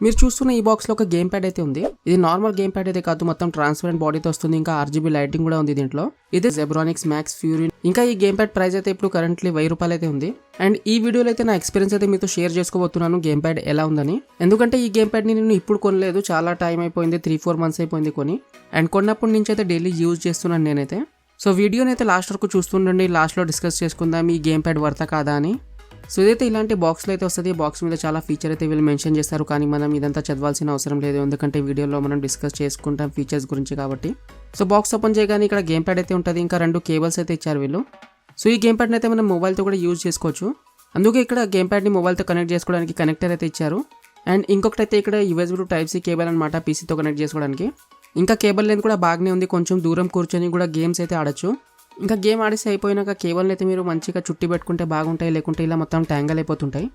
మీరు చూస్తున్న ఈ బాక్స్ లో ఒక గేమ్ ప్యాడ్ అయితే ఉంది. ఇది నార్మల్ గేమ్ ప్యాడ్ అయితే కాదు, మొత్తం ట్రాన్స్పరెంట్ బాడీతో వస్తుంది. ఇంకా RGB లైటింగ్ కూడా ఉంది దీంట్లో. ఇది Zebronics Max Fury. ఇంకా ఈ గేమ్ ప్యాడ్ ప్రైస్ అయితే ఇప్పుడు కరెంట్లీ 1000 రూపాయలు అయితే ఉంది. అండ్ ఈ వీడియోలో అయితే నా ఎక్స్పీరియన్స్ అయితే మీతో షేర్ చేసుకోబోతున్నాను గేమ్ ప్యాడ్ ఎలా ఉందని. ఎందుకంటే ఈ గేమ్ ప్యాడ్ ని నేను ఇప్పుడు కొనలేదు, చాలా టైం అయిపోయింది, 3-4 మంత్స్ అయిపోయింది కొని. అండ్ కొన్నప్పటి నుంచి అయితే డైలీ యూజ్ చేస్తున్నాను నేనైతే. సో వీడియోని అయితే లాస్ట్ వరకు చూస్తుండండి, లాస్ట్లో డిస్కస్ చేసుకుందాం ఈ గేమ్ ప్యాడ్ వర్తా కాదా అని. సో ఇదైతే ఇలాంటి బాక్స్లో అయితే వస్తుంది. బాక్స్ మీద చాలా ఫీచర్ అయితే వీళ్ళు మెన్షన్ చేస్తారు, కానీ మనం ఇదంతా చదవాల్సిన అవసరం లేదు, ఎందుకంటే వీడియోలో మనం డిస్కస్ చేసుకుంటాం ఫీచర్స్ గురించి కాబట్టి. సో బాక్స్ ఓపెన్ చేయగానే ఇక్కడ గేమ్ ప్యాడ్ అయితే ఉంటుంది, ఇంకా 2 కేబుల్స్ అయితే ఇచ్చారు వీళ్ళు. సో ఈ గేమ్ ప్యాడ్ని అయితే మనం మొబైల్తో కూడా యూజ్ చేసుకోవచ్చు. అందుకే ఇక్కడ గేమ్ ప్యాడ్ని మొబైల్తో కనెక్ట్ చేసుకోవడానికి కనెక్టర్ అయితే ఇచ్చారు. అండ్ ఇంకొకటి అయితే ఇక్కడ USB to Type-C కేబుల్ అనమాట, పీసీతో కనెక్ట్ చేసుకోవడానికి. ఇంకా కేబుల్ లెంత్ కూడా బాగానే ఉంది, కొంచెం దూరం కూర్చొని కూడా గేమ్స్ అయితే ఆడొచ్చు. ఇంకా గేమ్ ఆడేసి అయిపోయినాక కేబుల్ని అయితే మీరు మంచిగా చుట్టి పెట్టుకుంటే బాగుంటాయి, లేకుంటే ఇలా మొత్తం ట్యాంగల్ అయిపోతుంటాయి.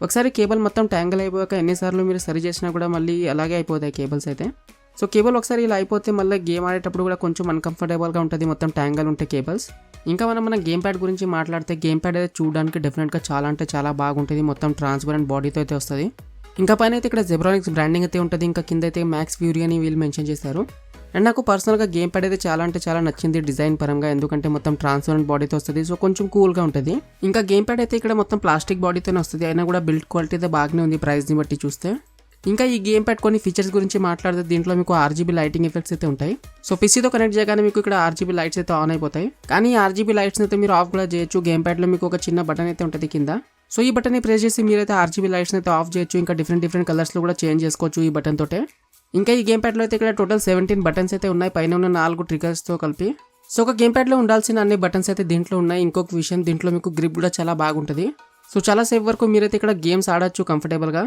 ఒకసారి కేబుల్ మొత్తం ట్యాంగల్ అయిపోయాక ఎన్నిసార్లు మీరు సరి చేసినా కూడా మళ్ళీ అలాగే అయిపోతాయి కేబుల్స్ అయితే. సో కేబుల్ ఒకసారి ఇలా అయిపోతే మళ్ళీ గేమ్ ఆడేటప్పుడు కూడా కొంచెం అన్కంఫర్టబుల్గా ఉంటుంది, మొత్తం ట్యాంగల్ ఉంటే కేబుల్స్. ఇంకా మన గేమ్ ప్యాడ్ గురించి మాట్లాడితే గేమ్ ప్యాడ్ అయితే చూడడానికి డెఫినెట్గా చాలా అంటే చాలా బాగుంటుంది, మొత్తం ట్రాన్స్పరెంట్ బాడీతో అయితే వస్తుంది. ఇంకా పైన అయితే ఇక్కడ Zebronics బ్రాండింగ్ అయితే ఉంటుంది, ఇంకా కింద అయితే మ్యాక్స్ ఫ్యూరీ అని వీళ్ళు మెన్షన్ చేశారు. అండ్ నాకు పర్సనల్గా గేమ్ ప్యాడ్ అయితే చాలా అంటే చాలా నచ్చింది డిజైన్ పరంగా, ఎందుకంటే మొత్తం ట్రాన్స్పరెంట్ బాడీతో వస్తుంది, సో కొంచెం కూల్గా ఉంటుంది. ఇంకా గేమ్ ప్యాడ్ అయితే ఇక్కడ మొత్తం ప్లాస్టిక్ బాడీతోనే వస్తుంది, అయినా కూడా బిల్డ్ క్వాలిటీ అయితే బాగానే ఉంది ప్రైస్ని బట్టి చూస్తే. ఇంకా ఈ గేమ్ ప్యాడ్ కొన్ని ఫీచర్స్ గురించి మాట్లాడితే దీంట్లో మీకు RGB లైటింగ్ ఎఫెక్ట్స్ అయితే ఉంటాయి. సో పీసీతో కనెక్ట్ చేయగానే మీకు ఇక్కడ RGB లైట్స్ అయితే ఆన్ అయిపోతాయి, కానీ RGB లైట్స్ అయితే మీరు ఆఫ్ కూడా చేయొచ్చు. గేమ్ ప్యాడ్లో మీకు ఒక చిన్న బటన్ అయితే ఉంటుంది కింద, సో ఈ బటన్ని ప్రెస్ చేసి మీరైతే RGB లైట్స్ని అయితే ఆఫ్ చేయొచ్చు. ఇంకా డిఫరెంట్ కలర్స్లో కూడా చేంజ్ చేసుకోవచ్చు ఈ బటన్ తోటే. ఇంకా ఈ గేమ్ ప్యాడ్లో అయితే ఇక్కడ టోటల్ 17 బటన్స్ అయితే ఉన్నాయి, పైన ఉన్న 4 ట్రిగర్స్తో కలిపి. సో ఒక గేమ్ ప్యాడ్లో ఉండాల్సిన అన్ని బటన్స్ అయితే దీంట్లో ఉన్నాయి. ఇంకొక విషయం, దీంట్లో మీకు గ్రిప్ కూడా చాలా బాగుంటుంది, సో చాలా సేఫ్ వరకు మీరైతే ఇక్కడ గేమ్స్ ఆడొచ్చు కంఫర్టబుల్గా.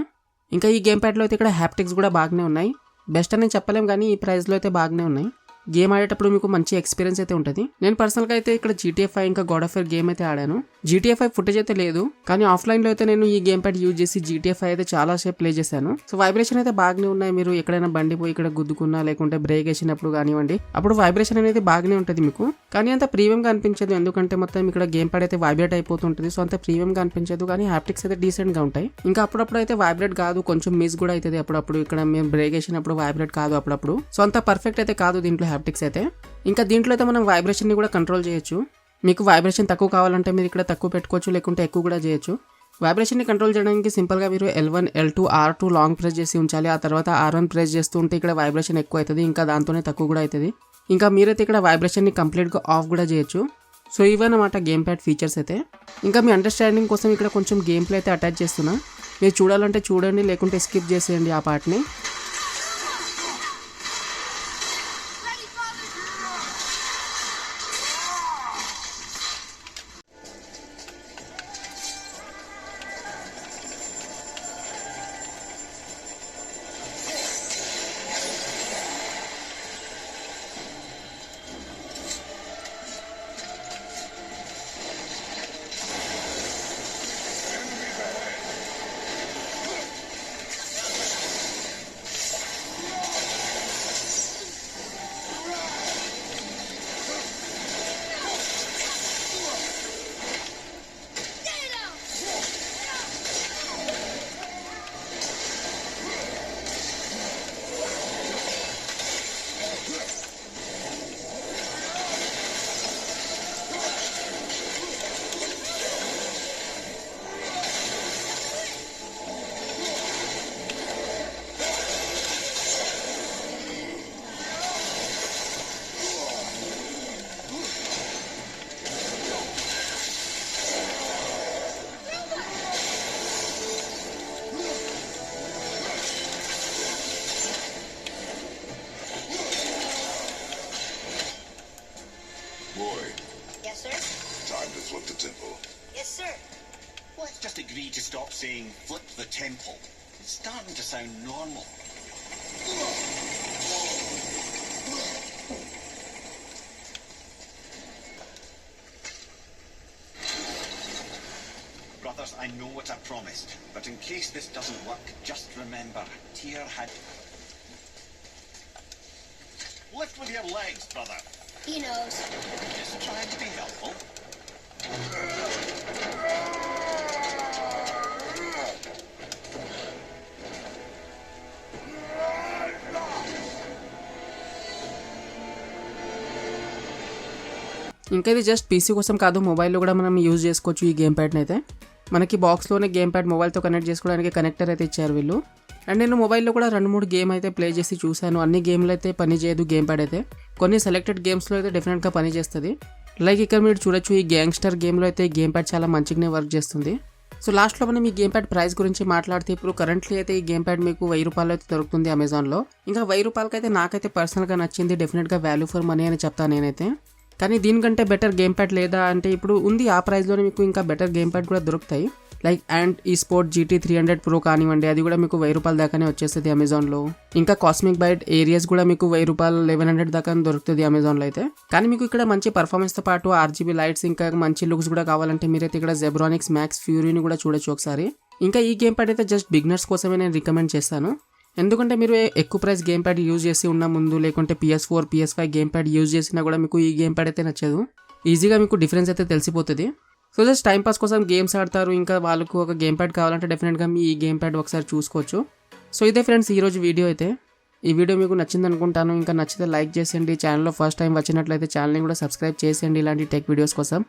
ఇంకా ఈ గేమ్ ప్యాడ్లో అయితే ఇక్కడ హ్యాప్టిక్స్ కూడా బాగానే ఉన్నాయి, బెస్ట్ అని చెప్పలేం కానీ ఈ ప్రైస్లో అయితే బాగానే ఉన్నాయి. గేమ్ ఆడేటప్పుడు మీకు మంచి ఎక్స్పీరియన్స్ అయితే ఉంటుంది. నేను పర్సనల్గా అయితే ఇక్కడ GTA 5 ఇంకా God of War గేమ్ అయితే ఆడాను. GTA 5 ఫుటేజ్ అయితే లేదు, కానీ ఆఫ్లైన్లో అయితే నేను ఈ గేమ్ ప్యాడ్ యూజ్ చేసి GTA 5 అయితే చాలా సేపు ప్లే చేశాను. సో వైబ్రేషన్ అయితే బాగానే ఉన్నాయి, మీరు ఎక్కడైనా బండి పోయి ఇక్కడ గుద్దుకున్నా లేకుంటే బ్రేక్ వేసినప్పుడు కానివ్వండి, అప్పుడు వైబ్రేషన్ అనేది బాగానే ఉంటుంది మీకు. కానీ అంత ప్రీమియంగా అనిపించదు, ఎందుకంటే మొత్తం ఇక్కడ గేమ్ ప్యాడ్ అయితే వైబ్రేట్ అయిపోతుంటుంది, సో అంత ప్రీమియంగా అనిపించదు. కానీ హ్యాప్టిక్స్ అయితే డీసెంట్గా ఉంటాయి. ఇంకా అప్పుడప్పుడు అయితే వైబ్రేట్ కాదు, కొంచెం మిస్ కూడా అవుతుంది అప్పుడప్పుడు. ఇక్కడ మేము బ్రేక్ వేసినప్పుడు వైబ్రేట్ కాదు అప్పుడప్పుడు, సో అంత పర్ఫెక్ట్ అయితే కాదు దీంట్లో హ్యాప్టిక్స్ అయితే. ఇంకా దీంట్లో అయితే మనం వైబ్రేషన్ని కూడా కంట్రోల్ చేయొచ్చు. మీకు వైబ్రేషన్ తక్కువ కావాలంటే మీరు ఇక్కడ తక్కువ పెట్టుకోవచ్చు, లేకుంటే ఎక్కువ కూడా చేయొచ్చు. వైబ్రేషన్ని కంట్రోల్ చేయడానికి సింపుల్గా మీరు L1 L2 R2 long press చేసి ఉంచాలి, ఆ తర్వాత R1 ప్రెస్ చేస్తూ ఉంటే ఇక్కడ వైబ్రేషన్ ఎక్కువ అవుతుంది, ఇంకా దాంతోనే తక్కువ కూడా అవుతుంది. ఇంకా మీరైతే ఇక్కడ వైబ్రేషన్ని కంప్లీట్గా ఆఫ్ కూడా చేయొచ్చు. సో ఇవన్నమాట గేమ్ ప్యాడ్ ఫీచర్స్ అయితే. ఇంకా మీ అండర్స్టాండింగ్ కోసం ఇక్కడ కొంచెం గేమ్ ప్లే అయితే అటాచ్ చేస్తున్నా, మీరు చూడాలంటే చూడండి, లేకుంటే స్కిప్ చేసేయండి ఆ పార్ట్ని. Flip the temple. Yes, sir. What? Just agree to stop saying flip the temple. It's starting to sound normal. Brothers, I know what I promised, but in case this doesn't work, just remember, Tyr had... Lift with your legs, brother. He knows. Just trying to be helpful. ఇంకా ఇది just PC కోసం కాదు, మొబైల్లో కూడా మనం use చేసుకోవచ్చు ఈ game ప్యాడ్ని అయితే. మనకి బాక్స్లోనే గేమ్ ప్యాడ్ మొబైల్తో కనెక్ట్ చేసుకోవడానికి కనెక్టర్ అయితే ఇచ్చారు వీళ్ళు. అండ్ నేను మొబైల్లో కూడా 2-3 గేమ్ అయితే ప్లే చేసి చూశాను. అన్ని గేమ్లు అయితే పని చేయదు గేమ్ ప్యాడ్ అయితే, కొన్ని సెలెక్టెడ్ గేమ్స్లో అయితే డెఫినెట్గా పని చేస్తుంది. లైక్ ఇక్కడ మీరు చూడొచ్చు, ఈ గ్యాంగ్స్టర్ గేమ్లో అయితే గేమ్ ప్యాడ్ చాలా మంచిగానే వర్క్ చేస్తుంది. సో లాస్ట్లో మనం ఈ గేమ్ ప్యాడ్ ప్రైస్ గురించి మాట్లాడితే, ఇప్పుడు కరెంట్లీ అయితే ఈ గేమ్ ప్యాడ్ మీకు 1000 రూపాయలు అయితే దొరుకుతుంది అమెజాన్లో. ఇంకా 1000 రూపాయలకి అయితే నాకైతే పర్సనల్గా నచ్చింది, డెఫినెట్గా వాల్యూ ఫర్ మనీ అని చెప్తాను నేనైతే. కానీ దీనికంటే బెటర్ గేమ్ ప్యాడ్ లేదా అంటే ఇప్పుడు ఉంది, ఆ ప్రైస్లోనే మీకు ఇంకా బెటర్ గేమ్ ప్యాడ్ కూడా దొరుకుతాయి. లైక్ అండ్ ఈ స్పోర్ట్ GT 300 Pro కానివ్వండి, అది కూడా మీకు 1000 రూపాయల దాకానే వచ్చేస్తుంది అమెజాన్లో. ఇంకా కాస్మిక్ బైట్ ఏరియాస్ కూడా మీకు 1000 రూపాయలు 1100 దాకా దొరుకుతుంది అమెజాన్లో అయితే. కానీ మీకు ఇక్కడ మంచి పర్ఫార్మెన్స్తో పాటు RGB లైట్స్ ఇంకా మంచి లుక్స్ కూడా కావాలంటే మీరైతే ఇక్కడ జెబ్రానిక్స్ మ్యాక్స్ ఫ్యూరీని కూడా చూడొచ్చు ఒకసారి. ఇంకా ఈ గేమ్ ప్యాడ్ అయితే జస్ట్ బిగినర్స్ కోసమే నేను రికమెండ్ చేస్తాను. ఎందుకంటే మీరు ఎక్కువ ప్రైస్ గేమ్ ప్యాడ్ యూజ్ చేసి ఉన్న ముందు, లేకుంటే PS4 PS5 game pad use చేసినా కూడా మీకు ఈ గేమ్ ప్యాడ్ అయితే నచ్చదు. ఈజీగా మీకు డిఫరెన్స్ అయితే తెలిసిపోతుంది. సో జస్ట్ టైంపాస్ కోసం గేమ్స్ ఆడతారు, ఇంకా వాళ్ళకు ఒక గేమ్ ప్యాడ్ కావాలంటే డెఫినెట్గా మీ ఈ గేమ్ ప్యాడ్ ఒకసారి చూసుకోవచ్చు. సో ఇదే ఫ్రెండ్స్ ఈరోజు వీడియో అయితే. ఈ వీడియో మీకు నచ్చింది అనుకుంటాను. ఇంకా నచ్చితే లైక్ చేసేయండి. ఛానల్లో ఫస్ట్ టైం వచ్చినట్లయితే ఛానల్ని కూడా సబ్స్క్రైబ్ చేసేయండి ఇలాంటి టెక్ వీడియోస్ కోసం.